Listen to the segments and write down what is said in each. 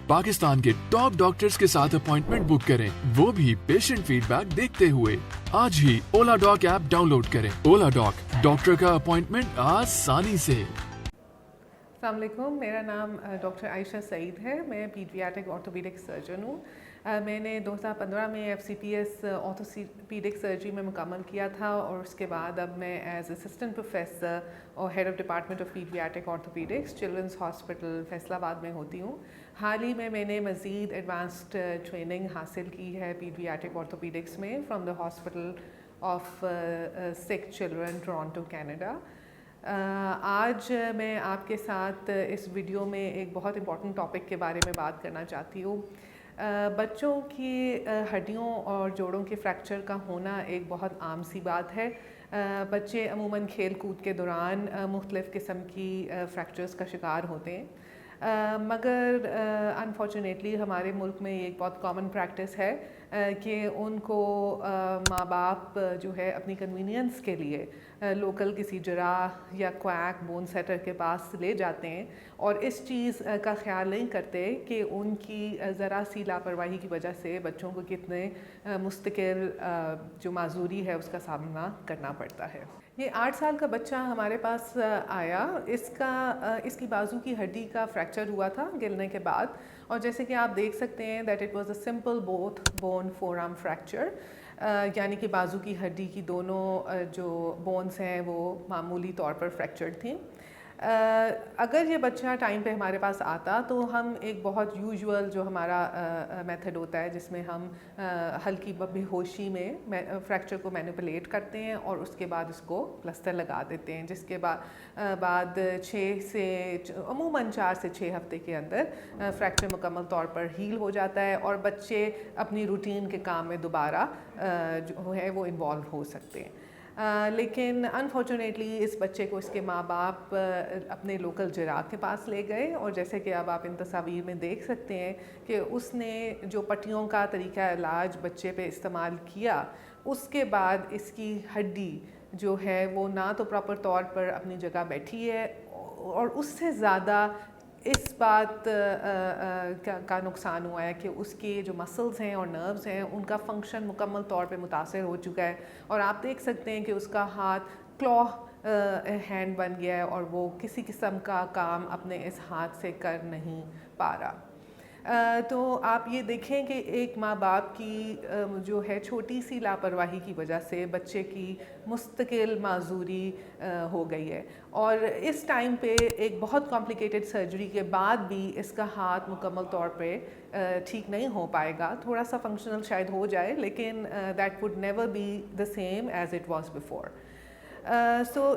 पाकिस्तान के top doctors के साथ अपॉइंटमेंट बुक करें, वो भी पेशेंट फीडबैक देखते हुए। आज ही ओला डॉक ऐप डाउनलोड करें। ओला डॉक, डॉक्टर का अपॉइंटमेंट आसानी से। अस्सलाम वालेकुम, मेरा नाम डॉक्टर आयशा सईद है। मैं पीडियाट्रिक ऑर्थोपीडिक सर्जन हूँ। मैंने 2015 में FCPS ऑर्थोपीडिक सर्जरी में मुकम्मल किया था और उसके बाद अब मैं एज असिस्टेंट प्रोफेसर और head of department of paediatric orthopaedics children's hospital Faisalabad में होती हूँ। हाल ही में मैंने मज़ीद एडवांस्ड ट्रेनिंग हासिल की है पीडियाट्रिक ऑर्थोपीडिक्स में from the hospital of sick children, Toronto, Canada. आज मैं आपके साथ इस वीडियो में एक बहुत इम्पॉर्टेंट टॉपिक के बारे में बात करना चाहती हूँ। बच्चों की हड्डियों और जोड़ों के फ्रैक्चर का होना एक बहुत आम सी बात है। बच्चे अमूमन खेल कूद के दौरान मुख्तलिफ़ किस्म की फ्रैक्चर्स का शिकार होते हैं, मगर अनफॉर्चुनेटली हमारे मुल्क में ये एक बहुत कॉमन प्रैक्टिस है कि उनको माँ बाप जो है अपनी कन्वीनियंस के लिए लोकल किसी जराह या क्वैक बोन सेटर के पास ले जाते हैं और इस चीज़ का ख्याल नहीं करते कि उनकी ज़रा सी लापरवाही की वजह से बच्चों को कितने मुस्तकिल जो माजूरी है उसका सामना करना पड़ता है। ये 8 साल का बच्चा हमारे पास आया। इसकी बाजू की हड्डी का फ्रैक्चर हुआ था गिरने के बाद, और जैसे कि आप देख सकते हैं that it was a simple both bone forearm fracture, यानी कि बाजू की हड्डी की दोनों जो बोन्स हैं वो मामूली तौर पर फ्रैक्चर्ड थी। अगर ये बच्चा टाइम पे हमारे पास आता तो हम एक बहुत यूजुअल जो हमारा मेथड होता है जिसमें हम हल्की बेहोशी में फ्रैक्चर को मैनिपुलेट करते हैं और उसके बाद उसको प्लास्टर लगा देते हैं, जिसके बाद 6 से अमूमन 4 से 6 हफ्ते के अंदर फ्रैक्चर मुकम्मल तौर पर हील हो जाता है और बच्चे अपनी रूटीन के काम में दोबारा जो है वो इन्वॉल्व हो सकते हैं। लेकिन अनफॉर्चुनेटली इस बच्चे को इसके माँ बाप अपने लोकल जराह के पास ले गए और जैसे कि अब आप इन तस्वीर में देख सकते हैं कि उसने जो पट्टियों का तरीका इलाज बच्चे पे इस्तेमाल किया, उसके बाद इसकी हड्डी जो है वो ना तो प्रॉपर तौर पर अपनी जगह बैठी है और उससे ज़्यादा इस बात का नुकसान हुआ है कि उसके जो मसल्स हैं और नर्व्स हैं उनका फंक्शन मुकम्मल तौर पे मुतासर हो चुका है और आप देख सकते हैं कि उसका हाथ क्लॉ हैंड बन गया है और वो किसी किस्म का काम अपने इस हाथ से कर नहीं पा रहा। तो आप ये देखें कि एक माँ बाप की जो है छोटी सी लापरवाही की वजह से बच्चे की मुस्तकिल माजूरी हो गई है और इस टाइम पे एक बहुत कॉम्प्लिकेटेड सर्जरी के बाद भी इसका हाथ मुकम्मल तौर पे ठीक नहीं हो पाएगा। थोड़ा सा फंक्शनल शायद हो जाए लेकिन that would never be the same as it was before.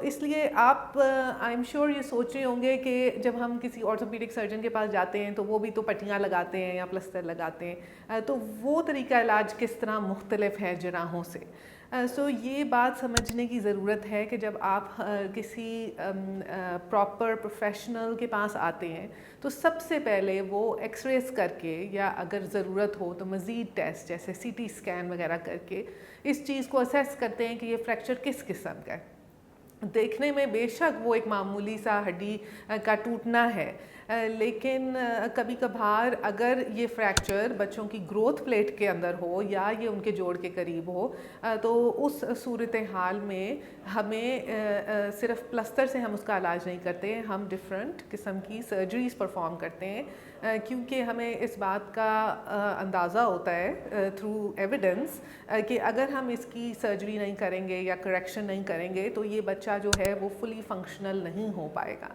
इसलिए आप आई एम श्योर ये सोच रहे होंगे कि जब हम किसी ऑर्थोपीडिक सर्जन के पास जाते हैं तो वो भी तो पट्टियाँ लगाते हैं या प्लास्टर लगाते हैं, तो वो तरीका इलाज किस तरह मुख्तलिफ है जराहों से। ये बात समझने की ज़रूरत है कि जब आप किसी प्रॉपर प्रोफेशनल के पास आते हैं तो सबसे पहले वो एक्सरेस करके या अगर ज़रूरत हो तो मज़ीद टेस्ट जैसे CT स्कैन वगैरह करके इस चीज़ को असेस करते हैं कि ये फ्रैक्चर किस किस्म का है। देखने में बेशक वो एक मामूली सा हड्डी का टूटना है, लेकिन कभी कभार अगर ये फ्रैक्चर बच्चों की ग्रोथ प्लेट के अंदर हो या ये उनके जोड़ के करीब हो तो उस सूरत हाल में हमें सिर्फ प्लास्टर से हम उसका इलाज नहीं करते, हम डिफरेंट किस्म की सर्जरीज परफॉर्म करते हैं क्योंकि हमें इस बात का अंदाज़ा होता है थ्रू एविडेंस कि अगर हम इसकी सर्जरी नहीं करेंगे या करेक्शन नहीं करेंगे तो ये बच्चा जो है वो फुली फंक्शनल नहीं हो पाएगा।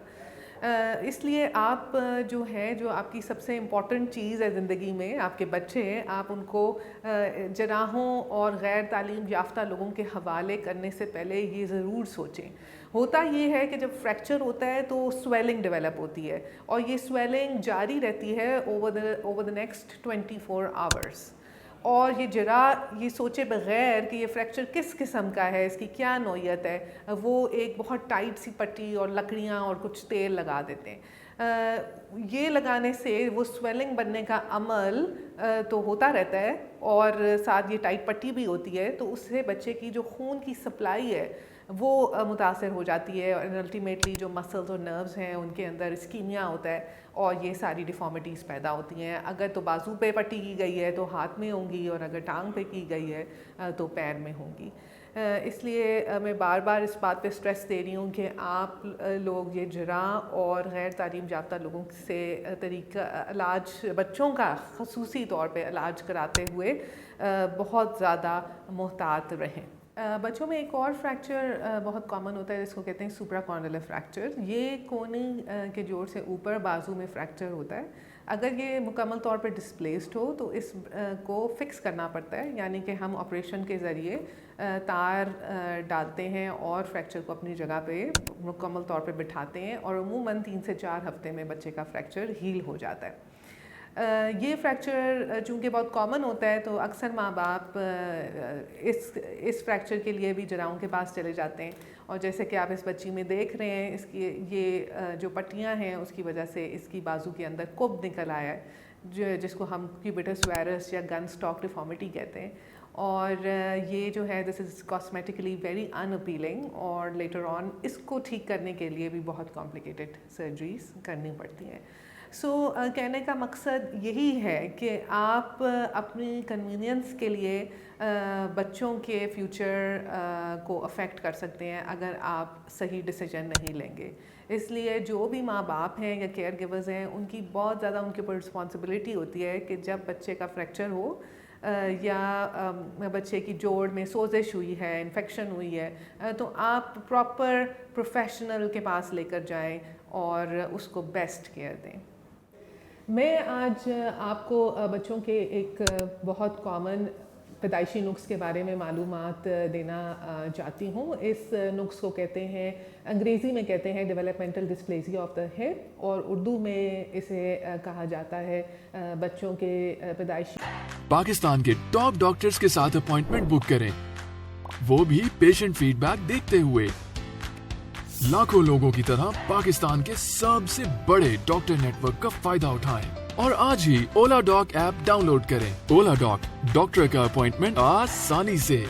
इसलिए आप जो आपकी सबसे इम्पॉर्टेंट चीज़ है ज़िंदगी में, आपके बच्चे हैं, आप उनको जराहों और गैर तालीम याफ्ता लोगों के हवाले करने से पहले ये ज़रूर सोचें। होता ये है कि जब फ्रैक्चर होता है तो स्वेलिंग डेवलप होती है और ये स्वेलिंग जारी रहती है ओवर द नेक्स्ट 24 आवर्स और ये सोचे बग़ैर कि ये फ्रैक्चर किस किस्म का है, इसकी क्या नौइयत है, वो एक बहुत टाइट सी पट्टी और लकड़ियाँ और कुछ तेल लगा देते हैं। ये लगाने से वो स्वेलिंग बनने का अमल तो होता रहता है और साथ ये टाइट पट्टी भी होती है, तो उससे बच्चे की जो खून की सप्लाई है وہ متاثر ہو جاتی ہے اور الٹیمیٹلی جو مسلز اور نروز ہیں ان کے اندر اسکیمیا ہوتا ہے اور یہ ساری ڈیفارمیٹیز پیدا ہوتی ہیں. اگر تو بازو پہ پٹی کی گئی ہے تو ہاتھ میں ہوں گی، اور اگر ٹانگ پہ کی گئی ہے تو پیر میں ہوں گی. اس لیے میں بار بار اس بات پہ اسٹریس دے رہی ہوں کہ آپ لوگ یہ جراح اور غیر تعلیم یافتہ لوگوں سے طریقہ علاج بچوں کا خصوصی طور پہ علاج کراتے ہوئے بہت زیادہ محتاط رہیں. بچوں میں ایک اور فریکچر بہت کامن ہوتا ہے جس کو کہتے ہیں سپرا کارنیلر فریکچر. یہ کونی کے جوڑ سے اوپر بازو میں فریکچر ہوتا ہے. اگر یہ مکمل طور پر ڈسپلیسڈ ہو تو اس کو فکس کرنا پڑتا ہے، یعنی کہ ہم آپریشن کے ذریعے تار ڈالتے ہیں اور فریکچر کو اپنی جگہ پہ مکمل طور پہ بٹھاتے ہیں، اور عموماً 3 سے 4 ہفتے میں بچے کا فریکچر ہیل ہو جاتا ہے. یہ فریکچر چونکہ بہت کامن ہوتا ہے تو اکثر ماں باپ اس فریکچر کے لیے بھی جراحوں کے پاس چلے جاتے ہیں. اور جیسے کہ آپ اس بچی میں دیکھ رہے ہیں، اس کی یہ جو پٹیاں ہیں اس کی وجہ سے اس کی بازو کے اندر کب نکل آیا ہے، جس کو ہم کیوبیٹس وائرس یا گن اسٹاک ڈیفارمیٹی کہتے ہیں. اور یہ جو ہے دس از کاسمیٹیکلی ویری ان اپیلنگ، اور لیٹر آن اس کو ٹھیک کرنے کے لیے بھی بہت کمپلیکیٹڈ سرجریز کرنی پڑتی ہیں. کہنے کا مقصد یہی ہے کہ آپ اپنی کنوینئنس کے لیے بچوں کے فیوچر کو افیکٹ کر سکتے ہیں اگر آپ صحیح ڈیسیجن نہیں لیں گے. اس لیے جو بھی ماں باپ ہیں یا کیئر گیورز ہیں ان کی بہت زیادہ ان کے اوپر رسپانسبلٹی ہوتی ہے کہ جب بچے کا فریکچر ہو یا بچے کی جوڑ میں سوزش ہوئی ہے، انفیکشن ہوئی ہے، تو آپ پراپر پروفیشنل کے پاس لے کر جائیں اور اس کو بیسٹ کیئر دیں. میں آج آپ کو بچوں کے ایک بہت کامن پیدائشی نقص کے بارے میں معلومات دینا چاہتی ہوں. اس نقص کو کہتے ہیں، انگریزی میں کہتے ہیں ڈیولپمنٹل ڈسپلیزیا آف دا ہپ، اور اردو میں اسے کہا جاتا ہے بچوں کے پیدائشی. پاکستان کے ٹاپ ڈاکٹرز کے ساتھ اپوائنٹمنٹ بک کریں، وہ بھی پیشنٹ فیڈ بیک دیکھتے ہوئے. لاکھوں لوگوں کی طرح پاکستان کے سب سے بڑے ڈاکٹر نیٹ ورک کا فائدہ اٹھائیں اور آج ہی اولا ڈاک ایپ ڈاؤن لوڈ کریں. اولا ڈاک، ڈاکٹر کا اپوائنٹمنٹ آسانی سے.